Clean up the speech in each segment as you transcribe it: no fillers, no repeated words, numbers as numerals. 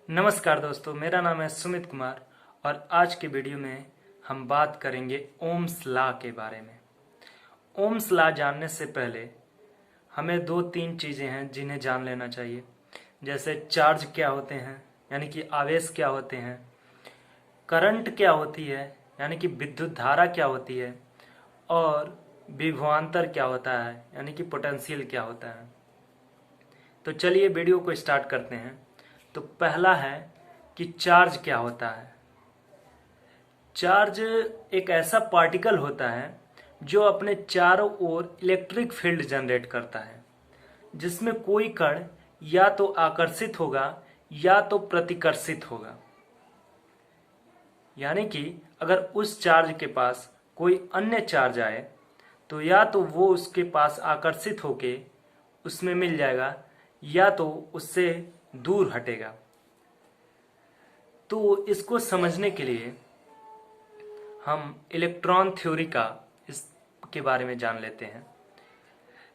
नमस्कार दोस्तों, मेरा नाम है सुमित कुमार और आज के वीडियो में हम बात करेंगे ओम्स लॉ के बारे में। ओम्स लॉ जानने से पहले हमें दो तीन चीज़ें हैं जिन्हें जान लेना चाहिए, जैसे चार्ज क्या होते हैं यानी कि आवेश क्या होते हैं, करंट क्या होती है यानी कि विद्युत धारा क्या होती है, और विभवांतर क्या होता है यानी कि पोटेंशियल क्या होता है। तो चलिए वीडियो को स्टार्ट करते हैं। तो पहला है कि चार्ज क्या होता है। चार्ज एक ऐसा पार्टिकल होता है जो अपने चारों ओर इलेक्ट्रिक फील्ड जनरेट करता है, जिसमें कोई कण या तो आकर्षित होगा या तो प्रतिकर्षित होगा। यानी कि अगर उस चार्ज के पास कोई अन्य चार्ज आए तो या तो वो उसके पास आकर्षित होके उसमें मिल जाएगा या तो उससे दूर हटेगा। तो इसको समझने के लिए हम इलेक्ट्रॉन थ्योरी का इसके बारे में जान लेते हैं।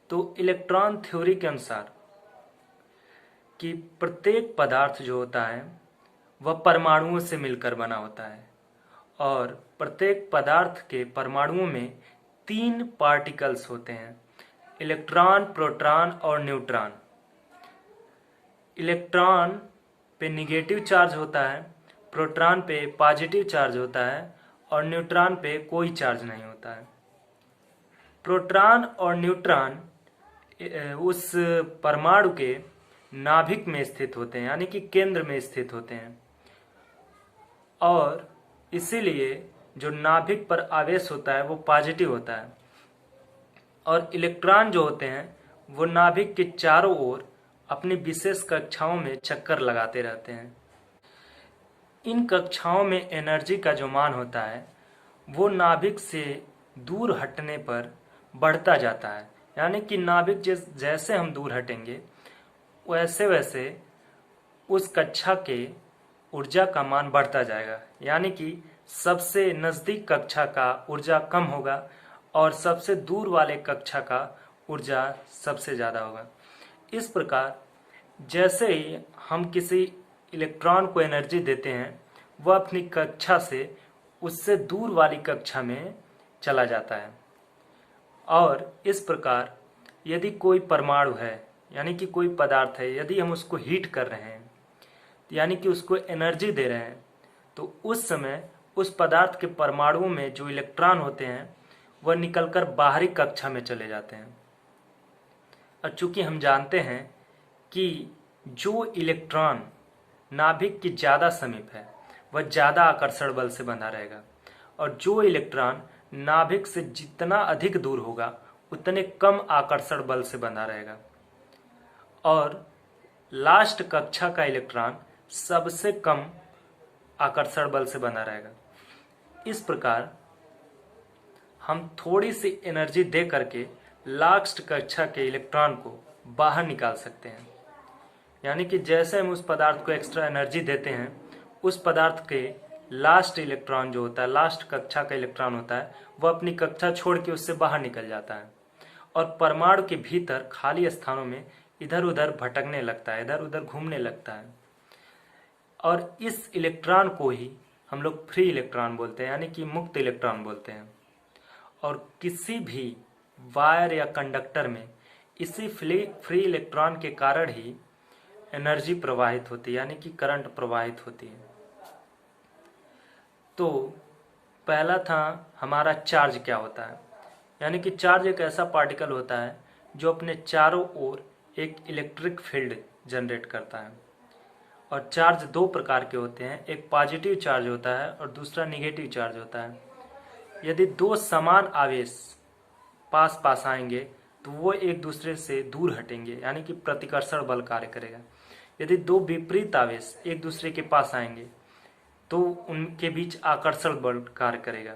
तो इलेक्ट्रॉन थ्योरी के अनुसार कि प्रत्येक पदार्थ जो होता है वह परमाणुओं से मिलकर बना होता है और प्रत्येक पदार्थ के परमाणुओं में तीन पार्टिकल्स होते हैं, इलेक्ट्रॉन, प्रोटॉन और न्यूट्रॉन। इलेक्ट्रॉन पे निगेटिव चार्ज होता है, प्रोटॉन पे पॉजिटिव चार्ज होता है और न्यूट्रॉन पे कोई चार्ज नहीं होता है। प्रोटॉन और न्यूट्रॉन उस परमाणु के नाभिक में स्थित होते हैं यानी कि केंद्र में स्थित होते हैं और इसीलिए जो नाभिक पर आवेश होता है वो पॉजिटिव होता है और इलेक्ट्रॉन जो होते हैं वो नाभिक के चारों ओर अपनी विशेष कक्षाओं में चक्कर लगाते रहते हैं। इन कक्षाओं में एनर्जी का जो मान होता है वो नाभिक से दूर हटने पर बढ़ता जाता है, यानी कि नाभिक जैसे हम दूर हटेंगे वैसे वैसे उस कक्षा के ऊर्जा का मान बढ़ता जाएगा, यानी कि सबसे नज़दीक कक्षा का ऊर्जा कम होगा और सबसे दूर वाले कक्षा का ऊर्जा सबसे ज़्यादा होगा। इस प्रकार जैसे ही हम किसी इलेक्ट्रॉन को एनर्जी देते हैं वह अपनी कक्षा से उससे दूर वाली कक्षा में चला जाता है। और इस प्रकार यदि कोई परमाणु है यानी कि कोई पदार्थ है, यदि हम उसको हीट कर रहे हैं यानी कि उसको एनर्जी दे रहे हैं तो उस समय उस पदार्थ के परमाणुओं में जो इलेक्ट्रॉन होते हैं वह निकलकर बाहरी कक्षा में चले जाते हैं। और चूंकि हम जानते हैं कि जो इलेक्ट्रॉन नाभिक के ज़्यादा समीप है वह ज़्यादा आकर्षण बल से बंधा रहेगा और जो इलेक्ट्रॉन नाभिक से जितना अधिक दूर होगा उतने कम आकर्षण बल से बंधा रहेगा और लास्ट कक्षा का इलेक्ट्रॉन सबसे कम आकर्षण बल से बंधा रहेगा। इस प्रकार हम थोड़ी सी एनर्जी दे करके लास्ट कक्षा के इलेक्ट्रॉन को बाहर निकाल सकते हैं, यानी कि जैसे हम उस पदार्थ को एक्स्ट्रा एनर्जी देते हैं उस पदार्थ के लास्ट इलेक्ट्रॉन जो होता है, लास्ट कक्षा का इलेक्ट्रॉन होता है, वह अपनी कक्षा छोड़ के उससे बाहर निकल जाता है और परमाणु के भीतर खाली स्थानों में इधर उधर भटकने लगता है, इधर उधर घूमने लगता है। और इस इलेक्ट्रॉन को ही हम लोग फ्री इलेक्ट्रॉन बोलते हैं यानी कि मुक्त इलेक्ट्रॉन बोलते हैं। और किसी भी वायर या कंडक्टर में इसी फ्री इलेक्ट्रॉन के कारण ही एनर्जी प्रवाहित होती है यानी कि करंट प्रवाहित होती है। तो पहला था हमारा चार्ज क्या होता है, यानी कि चार्ज एक ऐसा पार्टिकल होता है जो अपने चारों ओर एक इलेक्ट्रिक फील्ड जनरेट करता है। और चार्ज दो प्रकार के होते हैं, एक पॉजिटिव चार्ज होता है और दूसरा निगेटिव चार्ज होता है। यदि दो समान आवेश पास पास आएंगे तो वो एक दूसरे से दूर हटेंगे यानी कि प्रतिकर्षण बल कार्य करेगा। यदि दो विपरीत आवेश एक दूसरे के पास आएंगे तो उनके बीच आकर्षण बल कार्य करेगा।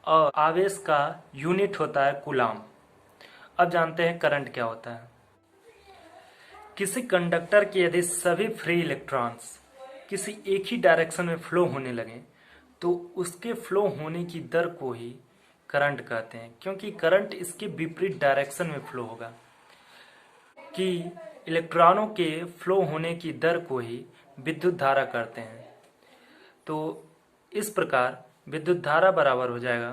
और आवेश का यूनिट होता है कूलाम। अब जानते हैं करंट क्या होता है। किसी कंडक्टर के यदि सभी फ्री इलेक्ट्रॉन्स किसी एक ही डायरेक्शन में फ्लो होने लगे तो उसके फ्लो होने की दर को ही करंट कहते हैं, क्योंकि करंट इसके विपरीत डायरेक्शन में फ्लो होगा। कि इलेक्ट्रॉनों के फ्लो होने की दर को ही विद्युत धारा कहते हैं। तो इस प्रकार विद्युत धारा बराबर हो जाएगा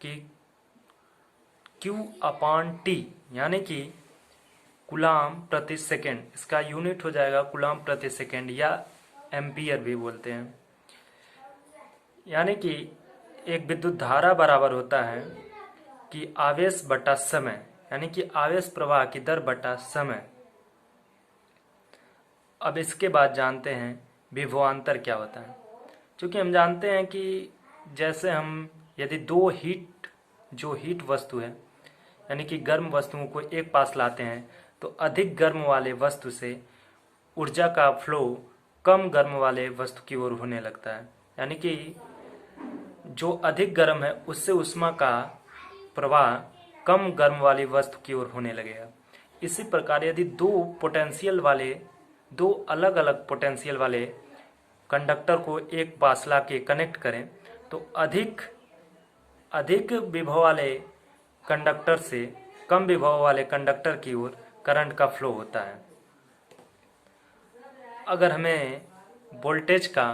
कि Q/T, यानी कि कूलाम प्रति सेकेंड। इसका यूनिट हो जाएगा कूलाम प्रति सेकेंड या एम्पियर भी बोलते हैं। यानी कि एक विद्युत धारा बराबर होता है कि आवेश बटा समय, यानी कि आवेश प्रवाह की दर बटा समय। अब इसके बाद जानते हैं विभवांतर क्या होता है। क्योंकि हम जानते हैं कि जैसे हम यदि दो हीट वस्तु है, यानी कि गर्म वस्तुओं को एक पास लाते हैं, तो अधिक गर्म वाले वस्तु से ऊर्जा का फ्लो कम गर्म वाले वस्तु की ओर होने लगता है। यानी कि जो अधिक गर्म है उससे उष्मा का प्रवाह कम गर्म वाली वस्तु की ओर होने लगेगा। इसी प्रकार यदि दो अलग अलग पोटेंशियल वाले कंडक्टर को एक पास ला के कनेक्ट करें, तो अधिक विभव वाले कंडक्टर से कम विभव वाले कंडक्टर की ओर करंट का फ्लो होता है। अगर हमें वोल्टेज का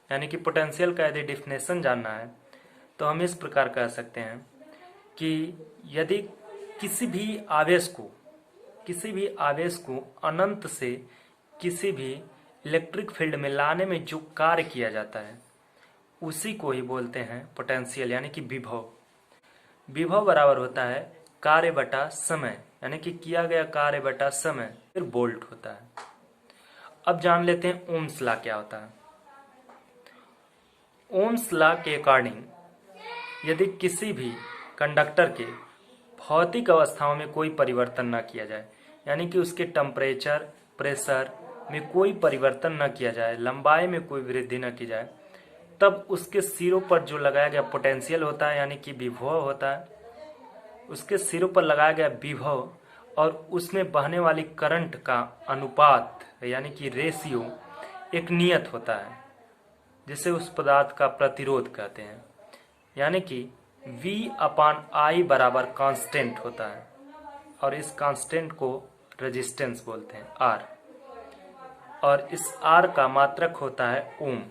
यानी कि पोटेंशियल का यदि डिफिनेशन जानना है, तो हम इस प्रकार कह सकते हैं कि यदि किसी भी आवेश को अनंत से किसी भी इलेक्ट्रिक फील्ड में लाने में जो कार्य किया जाता है, उसी को ही बोलते हैं पोटेंशियल, यानी कि विभव। विभव बराबर होता है कार्य बटा समय, यानी कि किया गया कार्य बटा समय, फिर वोल्ट होता है। अब जान लेते हैं ओम्स लॉ क्या होता है। ओम्स लॉ के अकॉर्डिंग यदि किसी भी कंडक्टर के भौतिक अवस्थाओं में कोई परिवर्तन न किया जाए, यानी कि उसके टेम्परेचर, प्रेशर में कोई परिवर्तन न किया जाए, लंबाई में कोई वृद्धि न की जाए, तब उसके सिरों पर जो लगाया गया पोटेंशियल होता है, यानी कि विभव होता है, उसके सिरों पर लगाया गया विभव और उसमें बहने वाली करंट का अनुपात, यानी कि रेशियो एक नियत होता है, जिसे उस पदार्थ का प्रतिरोध कहते हैं। यानी कि V/I बराबर कांस्टेंट होता है, और इस कांस्टेंट को रेजिस्टेंस बोलते हैं, R, और इस R का मात्रक होता है ओम।